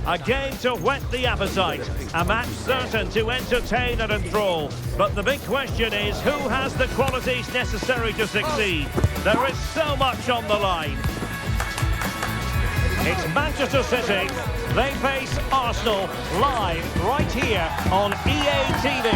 A game to whet the appetite. A match certain to entertain and enthrall. But the big question is, who has the qualities necessary to succeed? There is so much on the line. It's Manchester City. They face Arsenal live right here on EA TV.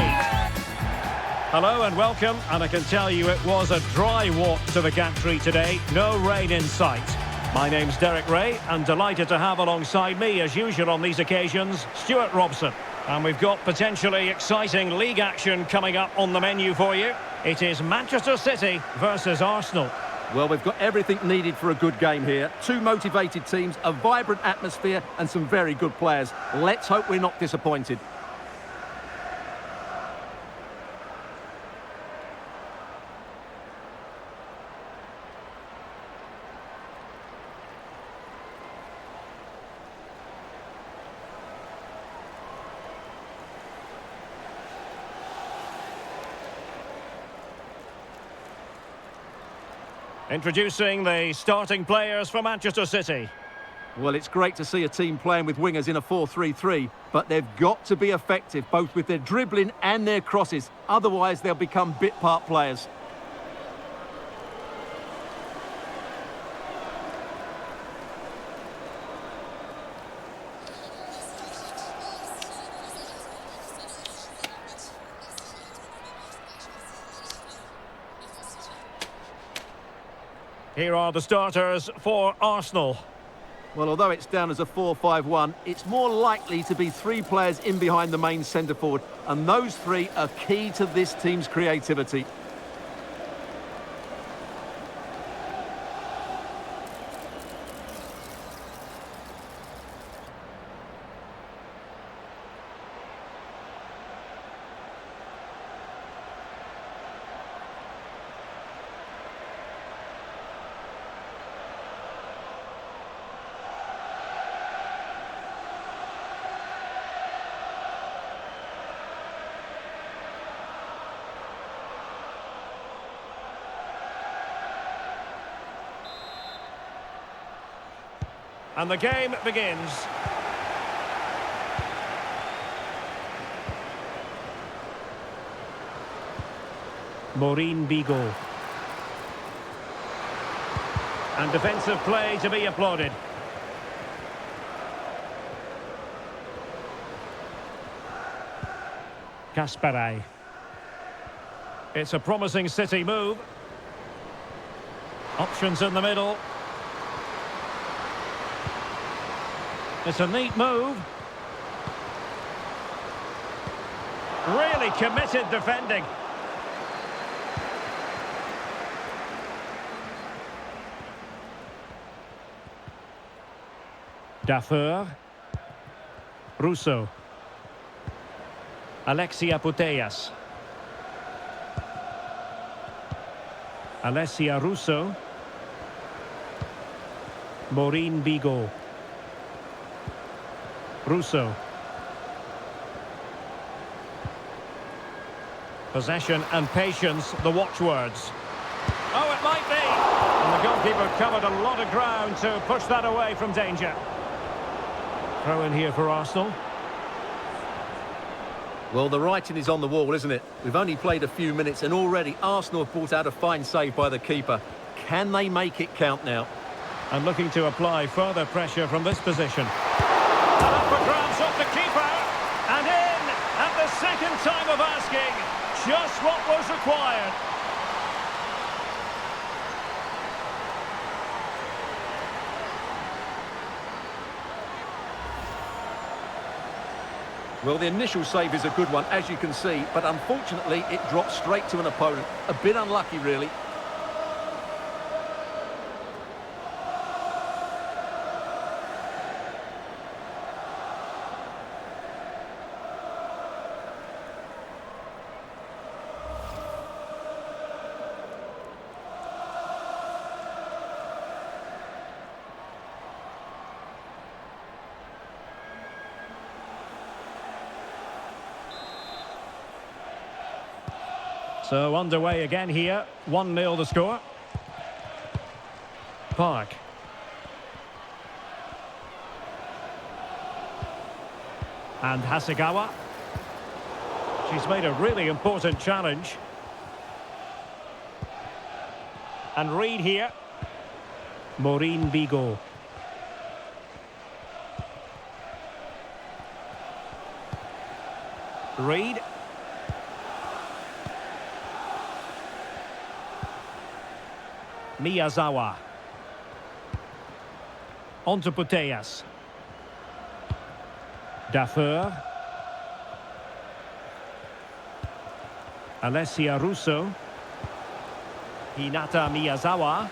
Hello and welcome, and I can tell you it was a dry walk to the gantry today. No rain in sight. My name's Derek Ray, and delighted to have alongside me, as usual on these occasions, Stuart Robson. And we've got potentially exciting league action coming up on the menu for you. It is Manchester City versus Arsenal. Well, we've got everything needed for a good game here. Two motivated teams, a vibrant atmosphere, and some very good players. Let's hope we're not disappointed. Introducing the starting players for Manchester City. Well, it's great to see a team playing with wingers in a 4-3-3, but they've got to be effective, both with their dribbling and their crosses. Otherwise, they'll become bit-part players. Here are the starters for Arsenal. Well, although it's down as a 4-5-1, it's more likely to be three players in behind the main centre-forward, and those three are key to this team's creativity. And the game begins. Maureen Bigot. And defensive play to be applauded. Kasparai. It's a promising City move. Options in the middle. It's a neat move. Really committed defending. Dafur. Russo. Alexia Putellas. Alessia Russo. Maureen Bigot. Russo. Possession and patience, the watchwords. Oh, it might be! And the goalkeeper covered a lot of ground to push that away from danger. Throw in here for Arsenal. Well, the writing is on the wall, isn't it? We've only played a few minutes and already Arsenal have brought out a fine save by the keeper. Can they make it count now? And looking to apply further pressure from this position. And up for grabs off the keeper, and in at the second time of asking, just what was required. Well, the initial save is a good one, as you can see, but unfortunately it dropped straight to an opponent. A bit unlucky, really. So underway again here, 1-0 the score. Park. And Hasegawa. She's made a really important challenge. And Reed here. Maureen Bigot. Reed. Miyazawa. On to Putellas. Dafur. Alessia Russo. Hinata Miyazawa.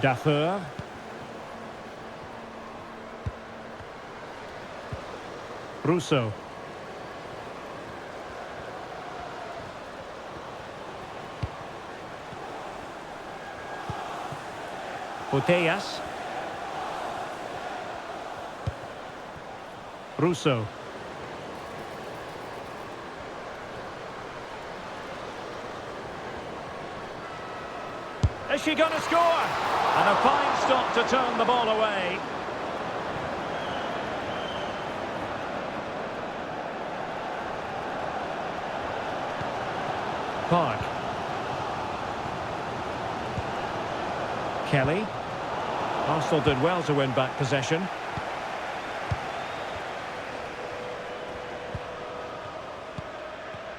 Dafur. Russo. Putellas. Russo. Is she going to score? And a fine stop to turn the ball away. Park. Kelly. Arsenal did well to win back possession.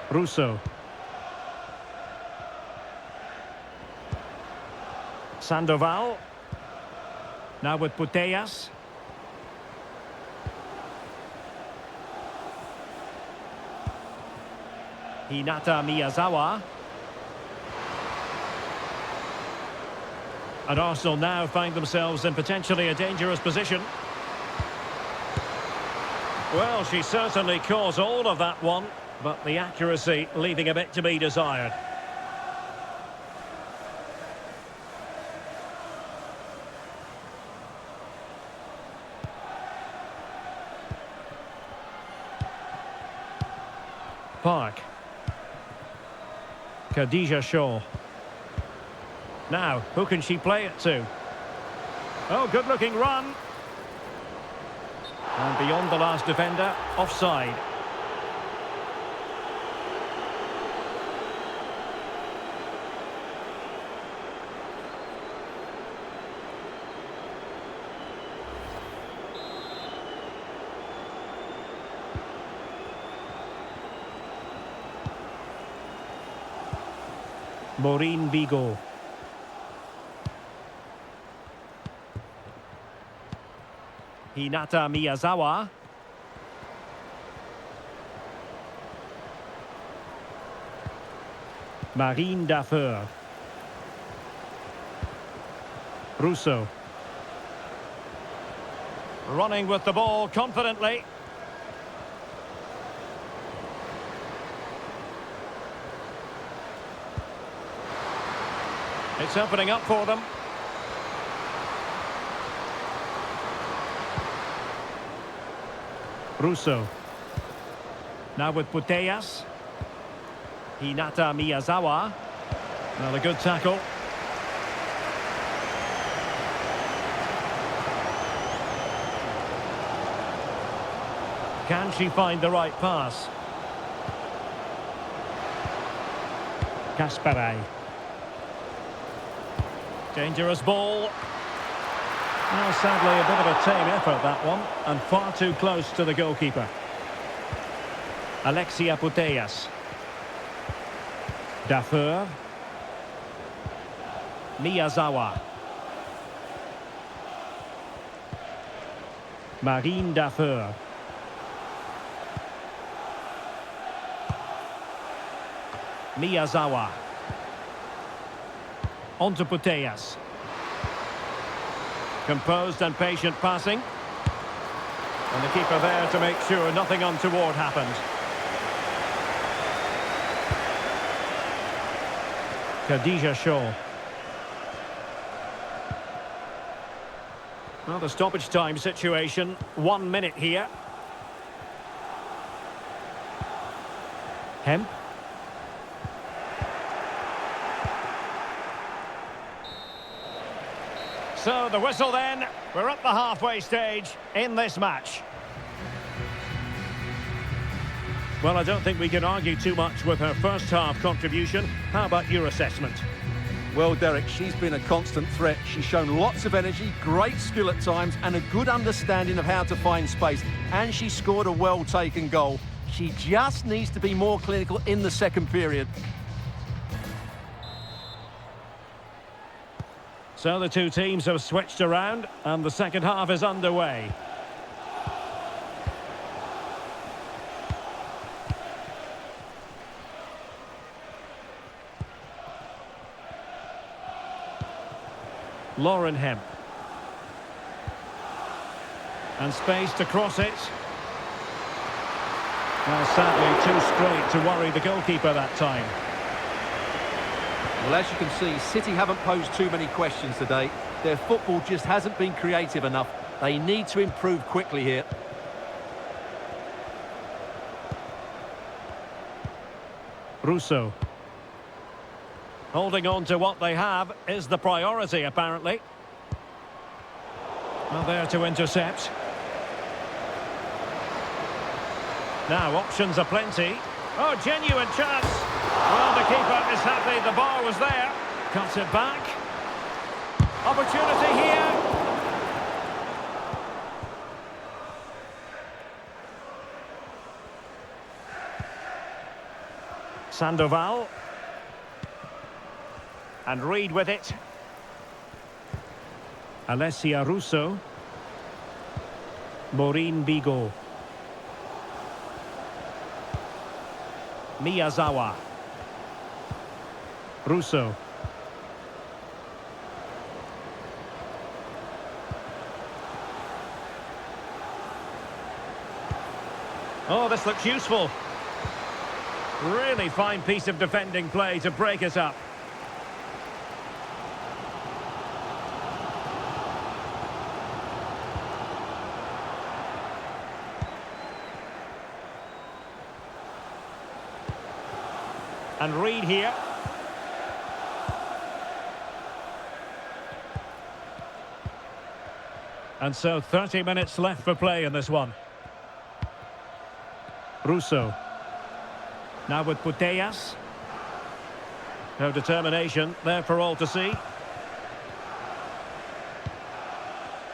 Russo. Sandoval. Now with Putellas. Hinata Miyazawa. And Arsenal now find themselves in potentially a dangerous position. Well, she certainly caused all of that one, but the accuracy leaving a bit to be desired. Park. Khadija Shaw. Now, who can she play it to? Oh, good-looking run. And beyond the last defender, offside. Maureen Bigot. Hinata Miyazawa. Marine Dafur. Russo. Running with the ball confidently. It's opening up for them. Russo. Now with Putellas. Hinata Miyazawa. Well, a good tackle. Can she find the right pass? Kasparay. Dangerous ball. Well, sadly, a bit of a tame effort, that one, and far too close to the goalkeeper. Alessia Putellas. Dafur. Miyazawa. Marine Dafur. Miyazawa. On to Putellas. Composed and patient passing. And the keeper there to make sure nothing untoward happened. Khadija Shaw. Well, the stoppage time situation, 1 minute here. Hemp. So the whistle then, We're at the halfway stage in this match. Well, I don't think we can argue too much with her first half contribution. How about your assessment? Well, Derek, she's been a constant threat. She's shown lots of energy, great skill at times, and a good understanding of how to find space. And she scored a well-taken goal. She just needs to be more clinical in the second period. So the two teams have switched around, and the second half is underway. Lauren Hemp. And space to cross it. Well, sadly, too straight to worry the goalkeeper that time. Well, as you can see, City haven't posed too many questions today. Their football just hasn't been creative enough. They need to improve quickly here. Russo. Holding on to what they have is the priority, apparently. Well, there to intercept. Now, options are plenty. Oh, genuine chance. Well, the keeper is happy the bar was there. Cuts it back. Opportunity here. Sandoval. And Reed with it. Alessia Russo. Maureen Bigot. Miyazawa. Russo. Oh, this looks useful. Really fine piece of defending play to break it up. And Reed here. And so 30 minutes left for play in this one. Russo. Now with Putellas. No determination there for all to see.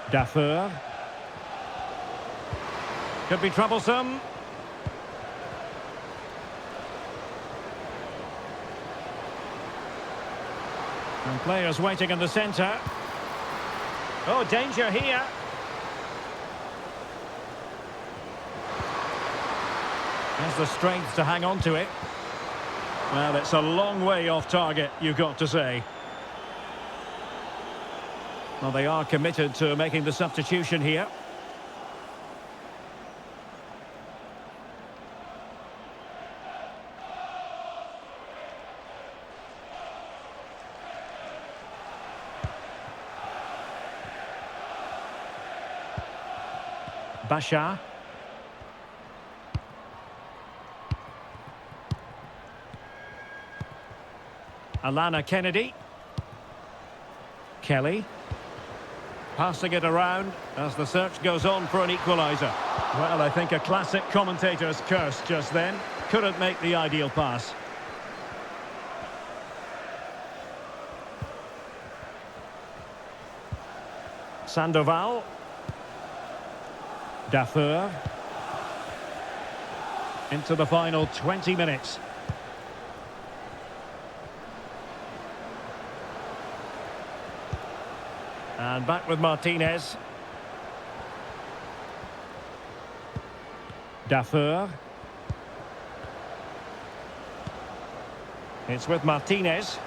Dafoe. Could be troublesome. And players waiting in the centre. Oh, danger here. Has the strength to hang on to it. Well, it's a long way off target, you've got to say. Well, they are committed to making the substitution here. Bashar. Alana Kennedy. Kelly. Passing it around as the search goes on for an equaliser. Well, I think a classic commentator's curse just then. Couldn't make the ideal pass. Sandoval. Dafoe. Into the final 20 minutes. And back with Martinez. Dafoe. It's with Martinez.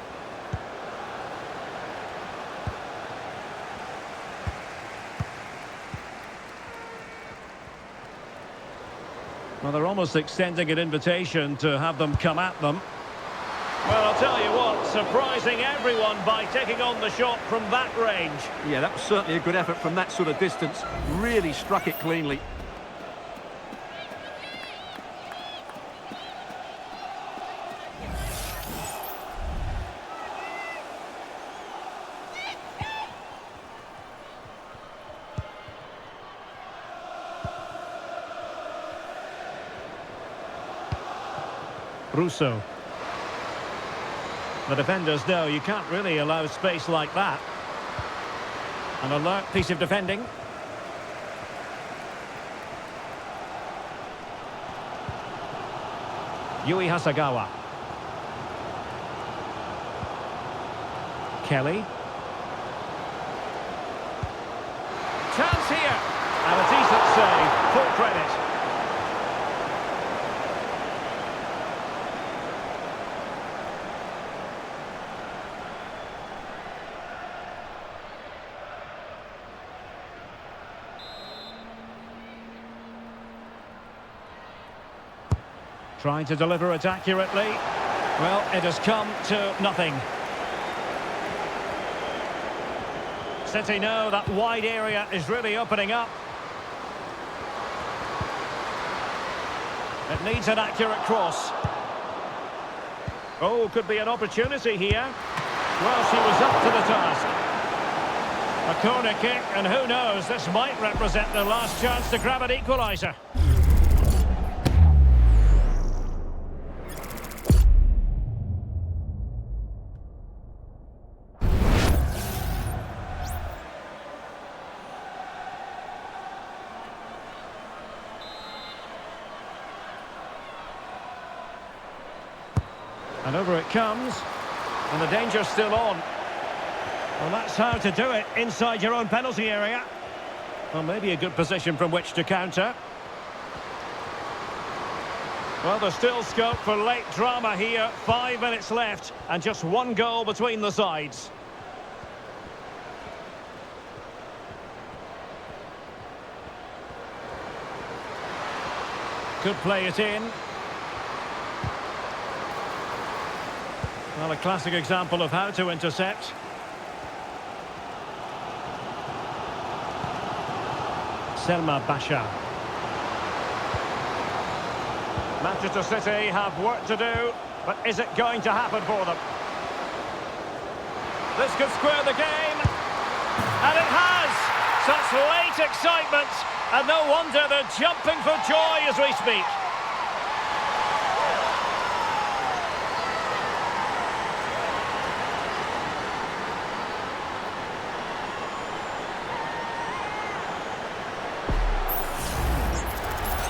Well, they're almost extending an invitation to have them come at them. Well, I'll tell you what, surprising everyone by taking on the shot from that range. Yeah, that was certainly a good effort from that sort of distance. Really struck it cleanly. Russo. The defenders know you can't really allow space like that. An alert piece of defending. Yui Hasagawa. Kelly. Chance here. And a decent save. Full credit. Trying to deliver it accurately. Well, it has come to nothing. City know that wide area is really opening up. It needs an accurate cross. Oh, could be an opportunity here. Well, she was up to the task. A corner kick, and who knows, this might represent the last chance to grab an equaliser. And over it comes, and the danger's still on. Well, that's how to do it, inside your own penalty area. Well, maybe a good position from which to counter. Well, there's still scope for late drama here. 5 minutes left, and just one goal between the sides. Could play it in. Well, a classic example of how to intercept. Selma Basha. Manchester City have work to do, but is it going to happen for them? This could square the game, and it has! Such late excitement, and no wonder they're jumping for joy as we speak.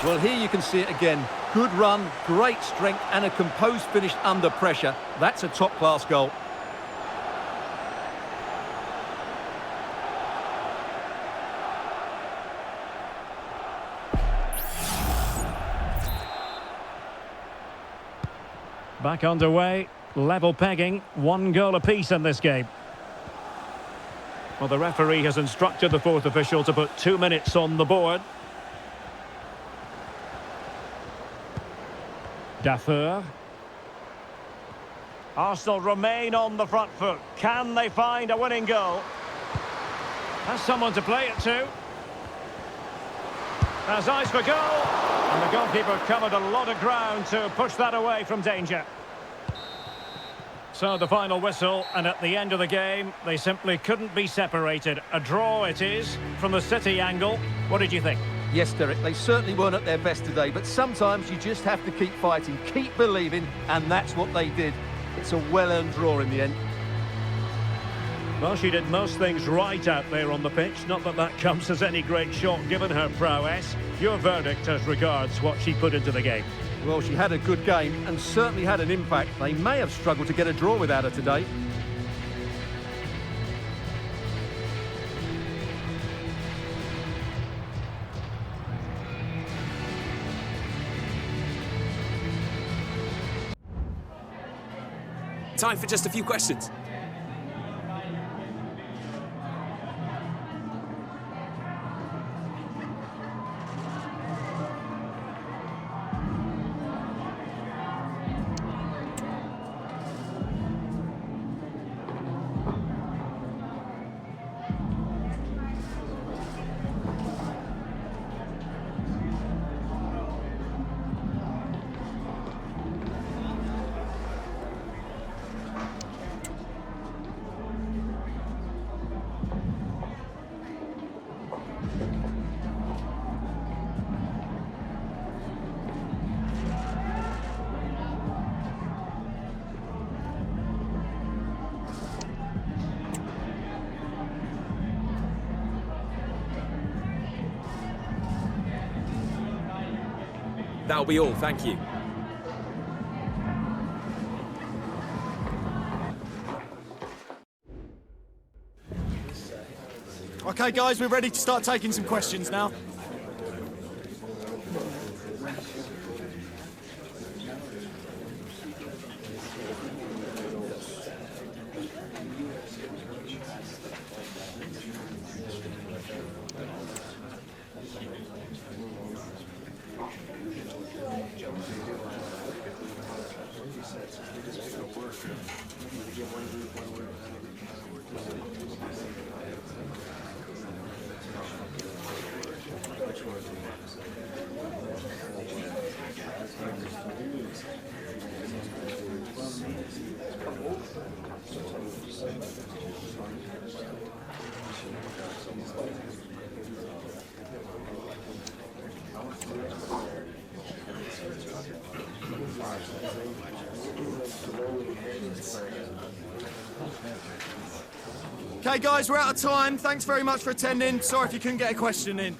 Well, here you can see it again. Good run, great strength, and a composed finish under pressure. That's a top-class goal. Back underway, level pegging, 1 goal apiece in this game. Well, the referee has instructed the fourth official to put 2 minutes on the board. Dafour. Arsenal remain on the front foot. Can they find a winning goal? Has someone to play it to. Has eyes for goal. And the goalkeeper covered a lot of ground to push that away from danger. So the final whistle, and at the end of the game, they simply couldn't be separated. A draw it is, from the City angle. What did you think? Yes, Derek, they certainly weren't at their best today, but sometimes you just have to keep fighting, keep believing, and that's what they did. It's a well-earned draw in the end. Well, she did most things right out there on the pitch. Not that that comes as any great shock given her prowess. Your verdict as regards what she put into the game? Well, she had a good game and certainly had an impact. They may have struggled to get a draw without her today. Time for just a few questions. That'll be all, thank you. Okay, guys, we're ready to start taking some questions now. Okay, guys, we're out of time. Thanks very much for attending. Sorry if you couldn't get a question in.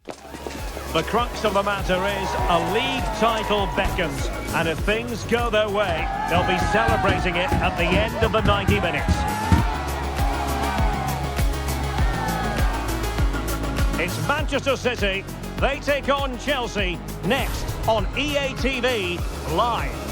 The crux of the matter is a league title beckons, and if things go their way, they'll be celebrating it at the end of the 90 minutes. It's Manchester City. They take on Chelsea next on EA TV Live.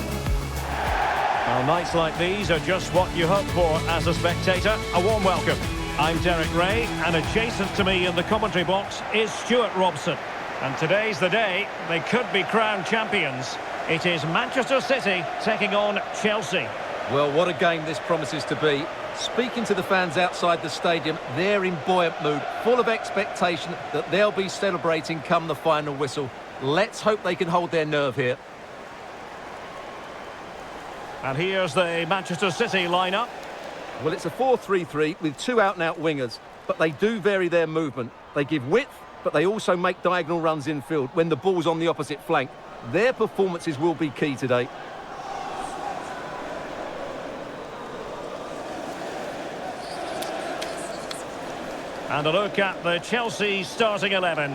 Well, nights like these are just what you hope for as a spectator. A warm welcome. I'm Derek Ray, and adjacent to me in the commentary box is Stuart Robson. And today's the day they could be crowned champions. It is Manchester City taking on Chelsea. Well, what a game this promises to be. Speaking to the fans outside the stadium, they're in buoyant mood, full of expectation that they'll be celebrating come the final whistle. Let's hope they can hold their nerve here. And here's the Manchester City lineup. Well, it's a 4-3-3 with two out-and-out wingers, but they do vary their movement. They give width, but they also make diagonal runs infield when the ball's on the opposite flank. Their performances will be key today. And a look at the Chelsea starting 11.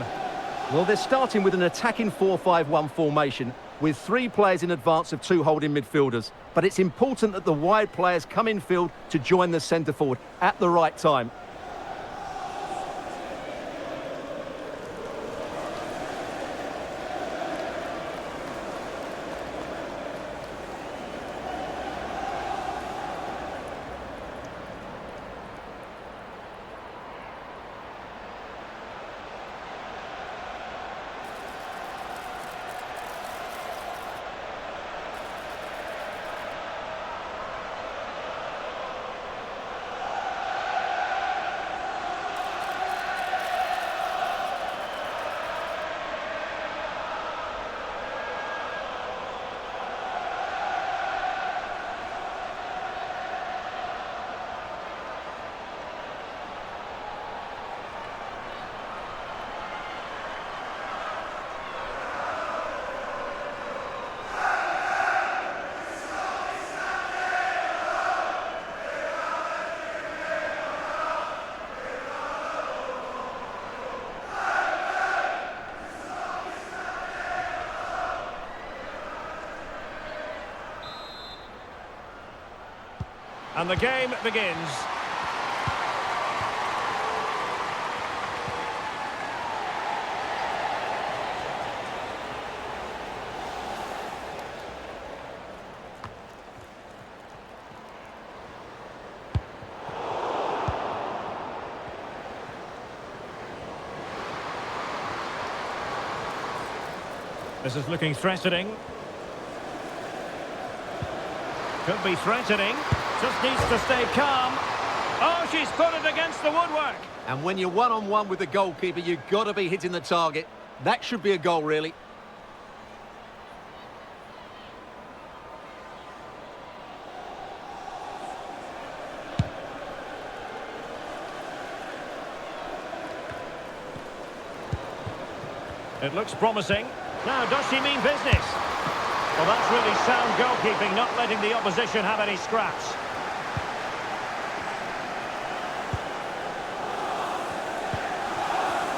Well, they're starting with an attacking 4-5-1 formation with three players in advance of two holding midfielders. But it's important that the wide players come in field to join the centre forward at the right time. And the game begins. This is looking threatening. Could be threatening. Just needs to stay calm. Oh, she's put it against the woodwork. And when you're one-on-one with the goalkeeper, you've got to be hitting the target. That should be a goal, really. It looks promising. Now, does she mean business? Well, that's really sound goalkeeping, not letting the opposition have any scraps.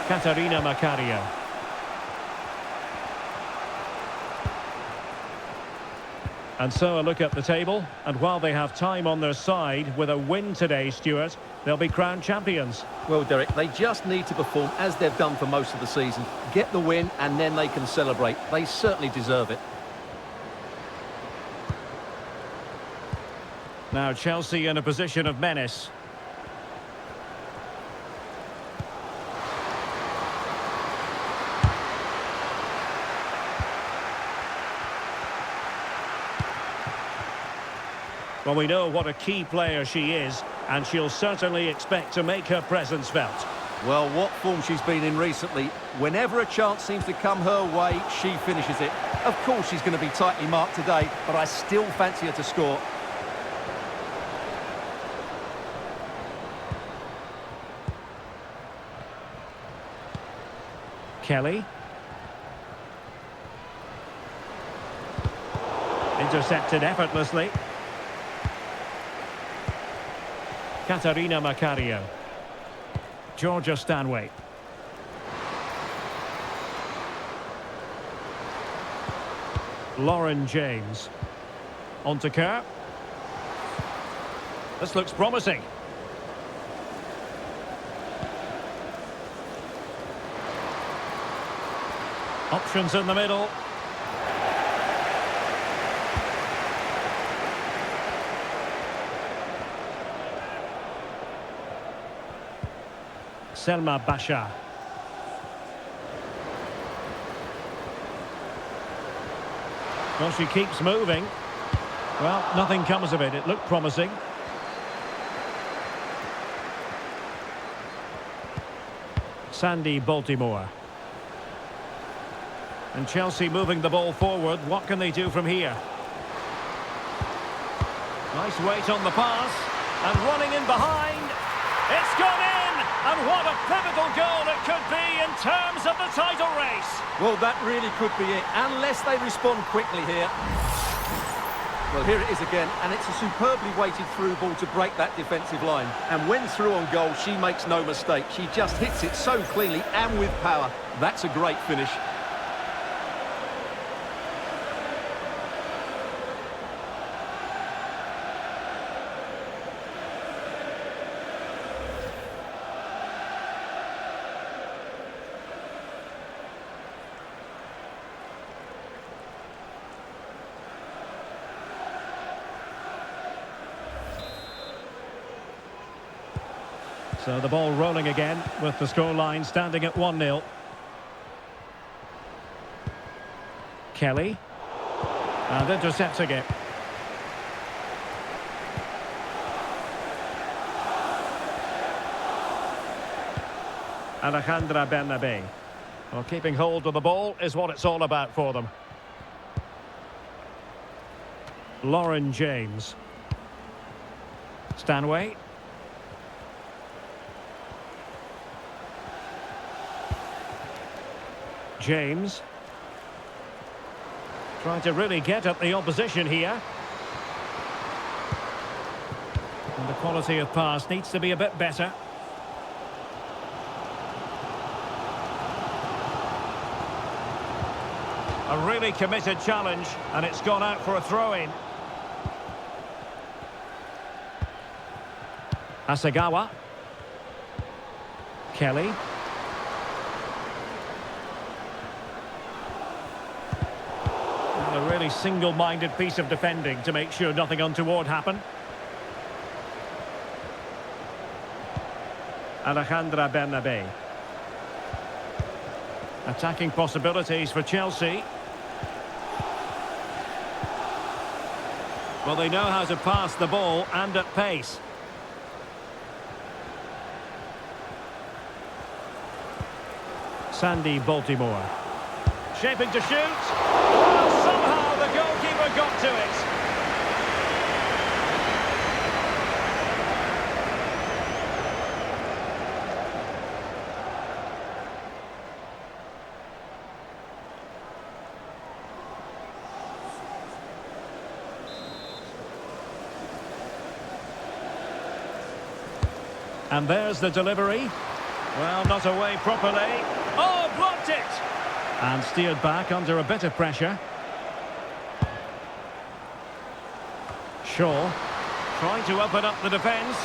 Katarina Macario. And so a look at the table, and while they have time on their side, with a win today, Stuart, they'll be crowned champions. Well, Derek, they just need to perform as they've done for most of the season. Get the win, and then they can celebrate. They certainly deserve it. Now Chelsea in a position of menace. Well, we know what a key player she is, and she'll certainly expect to make her presence felt. Well, what form she's been in recently. Whenever a chance seems to come her way, she finishes it. Of course she's going to be tightly marked today, but I still fancy her to score. Kelly. Intercepted effortlessly. Katarina Macario. Georgia Stanway. Lauren James. On to Kerr. This looks promising. Options in the middle. Selma Bashar. Well, she keeps moving. Well, nothing comes of it. It looked promising. Sandy Baltimore. And Chelsea moving the ball forward. What can they do from here? Nice weight on the pass. And running in behind. It's gone in! And what a pivotal goal it could be in terms of the title race. Well, that really could be it, unless they respond quickly here. Well, here it is again, and it's a superbly weighted through ball to break that defensive line. And when through on goal, she makes no mistake. She just hits it so cleanly and with power. That's a great finish. So the ball rolling again with the scoreline standing at 1-0. Kelly. And intercepting it. Alejandra Bernabé. Well, keeping hold of the ball is what it's all about for them. Lauren James. Stanway. James. Trying to really get at the opposition here. And the quality of pass needs to be a bit better. A really committed challenge, and it's gone out for a throw-in. Asagawa. Kelly. A really single-minded piece of defending to make sure nothing untoward happened. Alejandra Bernabé. Attacking possibilities for Chelsea. Well, they know how to pass the ball and at pace. Sandy Baltimore. Shaping to shoot. Well, somehow the goalkeeper got to it. And there's the delivery. Well, not away properly. Oh, blocked it! And steered back under a bit of pressure. Shaw trying to open up the defence.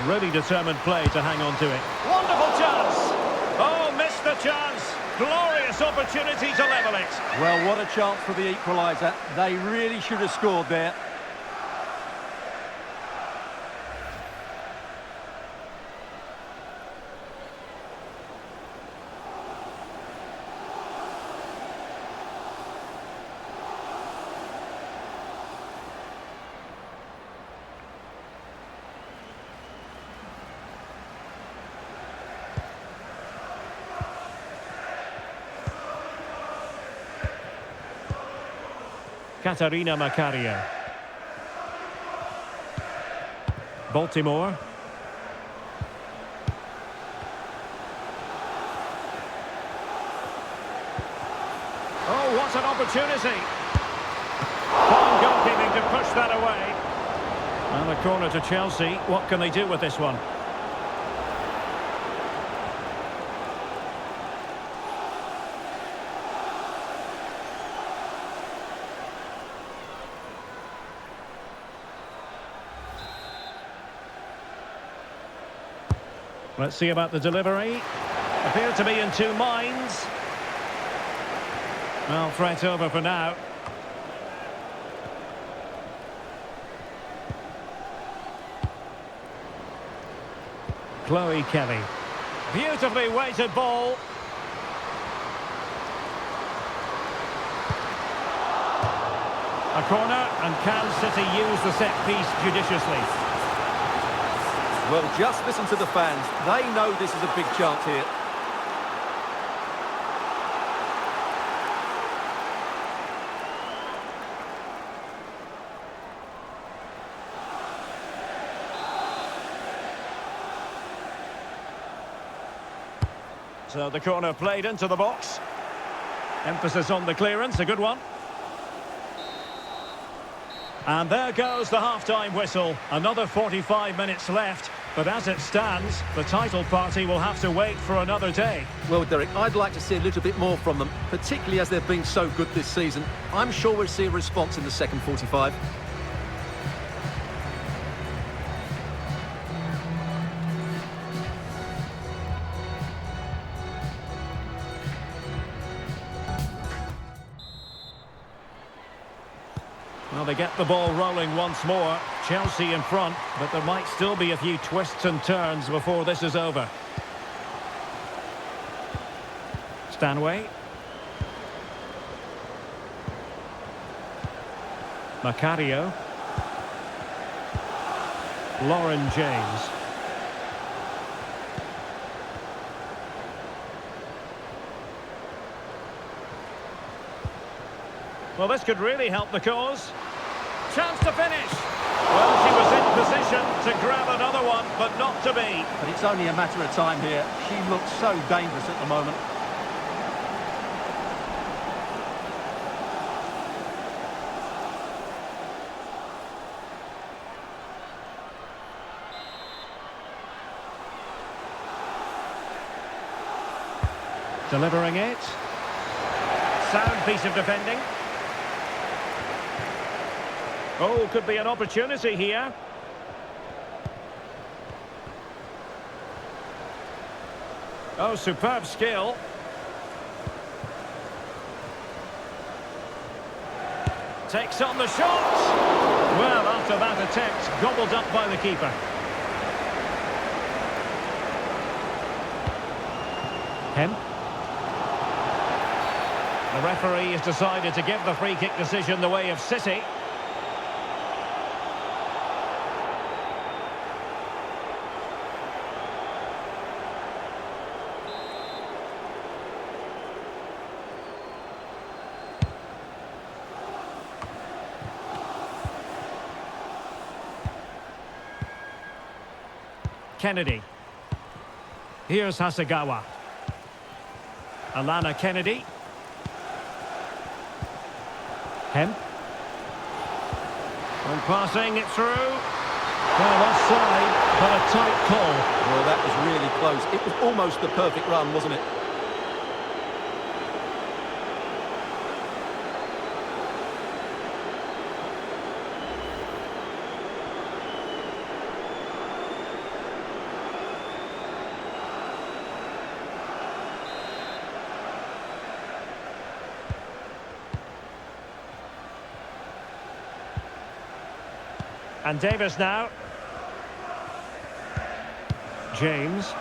Really determined play to hang on to it. Wonderful chance! Oh, missed the chance! Glorious opportunity to level it. Well, what a chance for the equaliser. They really should have scored there. Katarina Macario. Baltimore. Oh, what an opportunity. Fine goalkeeping to push that away. And a corner to Chelsea. What can they do with this one? Let's see about the delivery. Appear to be in two minds. Well, threat over for now. Chloe Kelly. Beautifully weighted ball. A corner, and can City use the set piece judiciously? Well, just listen to the fans. They know this is a big chance here. So the corner played into the box. Emphasis on the clearance, a good one. And there goes the half-time whistle. Another 45 minutes left. But as it stands, the title party will have to wait for another day. Well, Derek, I'd like to see a little bit more from them, particularly as they've been so good this season. I'm sure we'll see a response in the second 45. Well, they get the ball rolling once more. Chelsea in front, but there might still be a few twists and turns before this is over. Stanway. Macario. Lauren James. Well, this could really help the cause. Chance to finish. Well, she was in position to grab another one, but not to be. But it's only a matter of time here. She looks so dangerous at the moment. Delivering it. Sound piece of defending. Oh, could be an opportunity here. Oh, superb skill. Takes on the shot. Well, after that attempt, gobbled up by the keeper. Hemp. The referee has decided to give the free kick decision the way of City. Kennedy. Here's Hasegawa. Alana Kennedy. Hemp. And passing it through. Well, offside, but a tight call. Well, that was really close. It was almost the perfect run, wasn't it? And Davis now. James.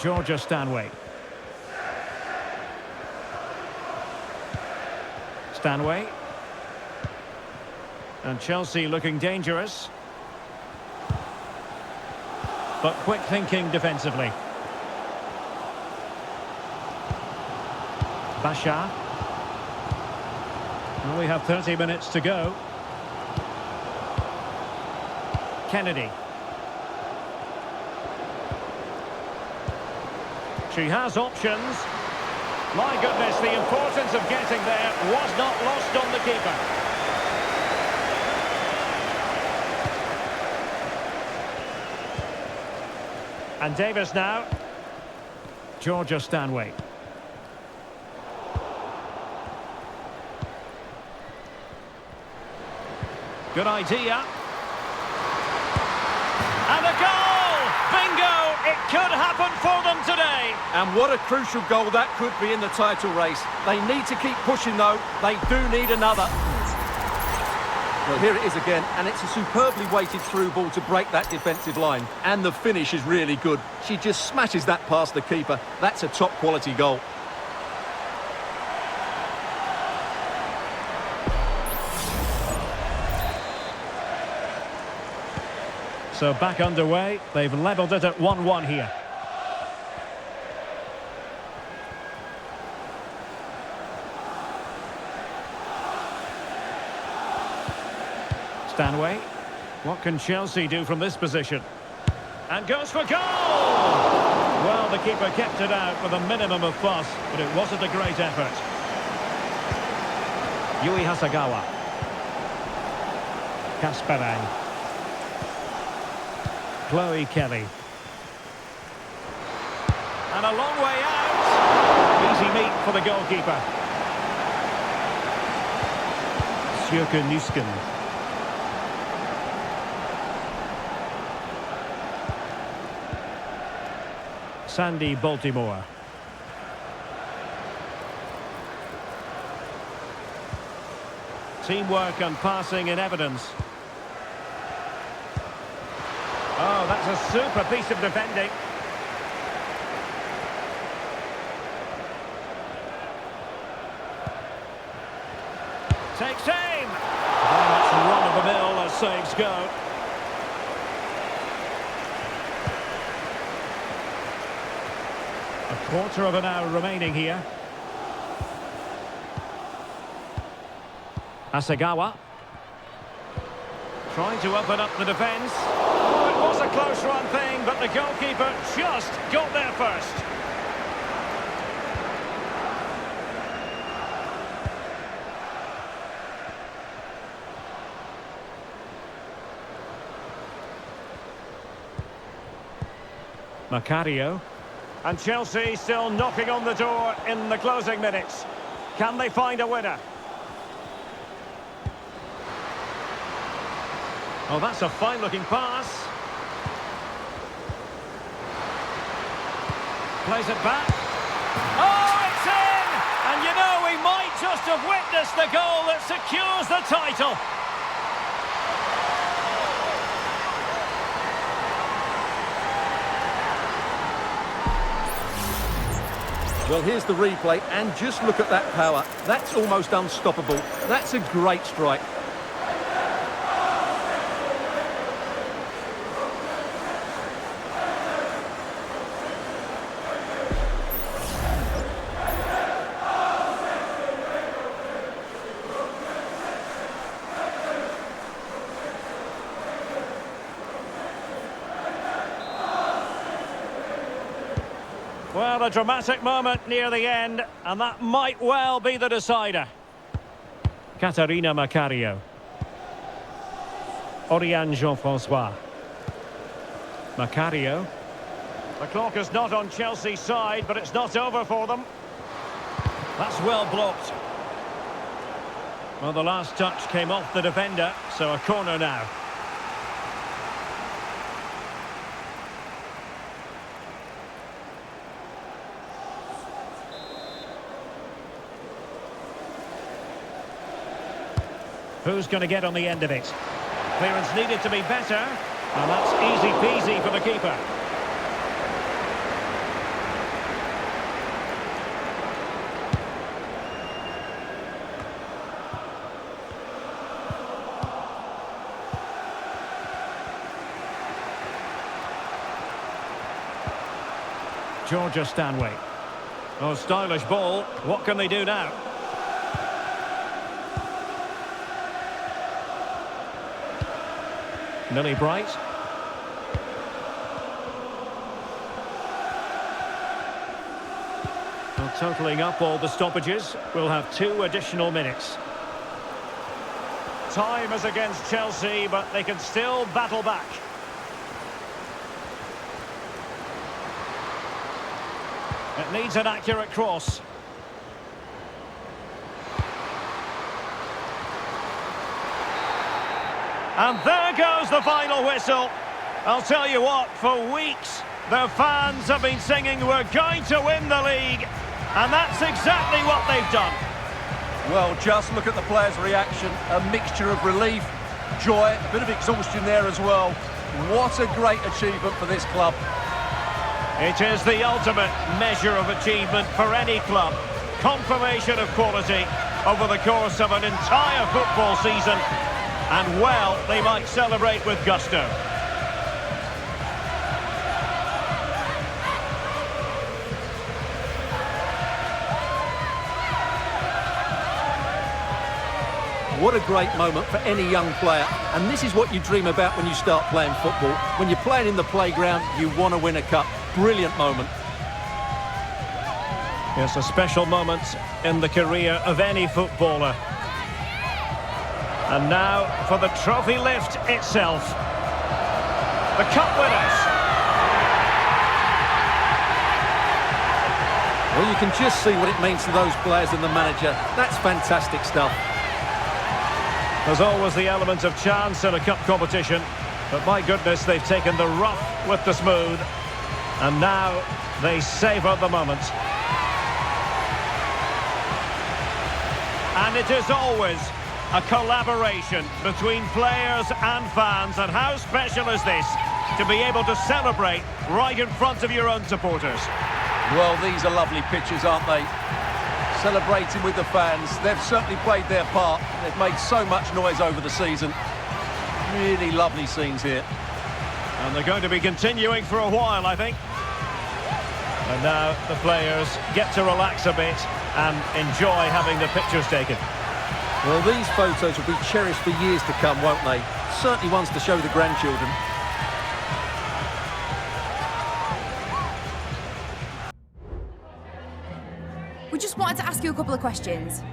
Georgia Stanway. Stanway. And Chelsea looking dangerous. But quick thinking defensively. Bashar. Well, we have 30 minutes to go. Kennedy. She has options. My goodness, the importance of getting there was not lost on the keeper. And Davis now. Georgia Stanway. Good idea. And a goal! Bingo! It could happen for them today. And what a crucial goal that could be in the title race. They need to keep pushing though. They do need another. Well, here it is again, and it's a superbly weighted through ball to break that defensive line. And the finish is really good. She just smashes that past the keeper. That's a top quality goal. So back underway. They've levelled it at 1-1 here. Stanway. What can Chelsea do from this position? And goes for goal! Well, the keeper kept it out with a minimum of fuss, but it wasn't a great effort. Yui Hasagawa. Kasparang. Chloe Kelly. And a long way out. Easy meat for the goalkeeper. Sjöke Nusken. Sandy Baltimore. Teamwork and passing in evidence. Oh, that's a super piece of defending. Takes aim. Very much run-of-the-mill as saves go. A quarter of an hour remaining here. Asagawa. Trying to open up the defence. Oh, it was a close run thing, but the goalkeeper just got there first. Macario. And Chelsea still knocking on the door in the closing minutes. Can they find a winner? Oh, that's a fine-looking pass. Plays it back. Oh, it's in! And you know, we might just have witnessed the goal that secures the title. Well, here's the replay, and just look at that power. That's almost unstoppable. That's a great strike. Well, a dramatic moment near the end, and that might well be the decider. Katarina Macario. Oriane Jean-François. Macario. The clock is not on Chelsea's side, but it's not over for them. That's well blocked. Well, the last touch came off the defender, so a corner now. Who's going to get on the end of it? Clearance needed to be better, and that's easy peasy for the keeper. Georgia Stanway. Oh, stylish ball. What can they do now? Millie Bright. Well, totalling up all the stoppages, we'll have 2 additional minutes. Time is against Chelsea, but they can still battle back. It needs an accurate cross. And there goes the final whistle. I'll tell you what, for weeks, their fans have been singing, "We're going to win the league." And that's exactly what they've done. Well, just look at the players' reaction. A mixture of relief, joy, a bit of exhaustion there as well. What a great achievement for this club. It is the ultimate measure of achievement for any club. Confirmation of quality over the course of an entire football season. And, well, they might celebrate with gusto. What a great moment for any young player. And this is what you dream about when you start playing football. When you're playing in the playground, you want to win a cup. Brilliant moment. Yes, a special moment in the career of any footballer. And now for the trophy lift itself. The cup winners. Well, you can just see what it means to those players and the manager. That's fantastic stuff. There's always the element of chance in a cup competition, but my goodness, they've taken the rough with the smooth, and now they savour the moment. And it is always a collaboration between players and fans, and how special is this to be able to celebrate right in front of your own supporters. Well, these are lovely pictures, aren't they? Celebrating with the fans. They've certainly played their part. They've made so much noise over the season. Really lovely scenes here. And they're going to be continuing for a while, I think. And now the players get to relax a bit and enjoy having the pictures taken. Well, these photos will be cherished for years to come, won't they? Certainly ones to show the grandchildren. We just wanted to ask you a couple of questions.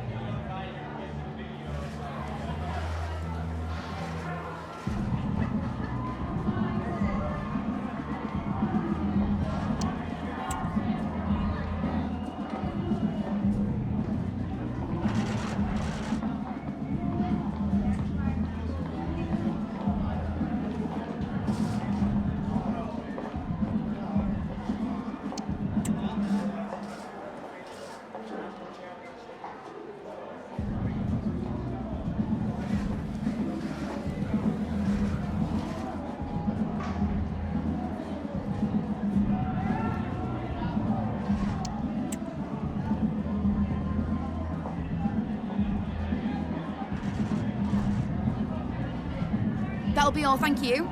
That'll be all, thank you.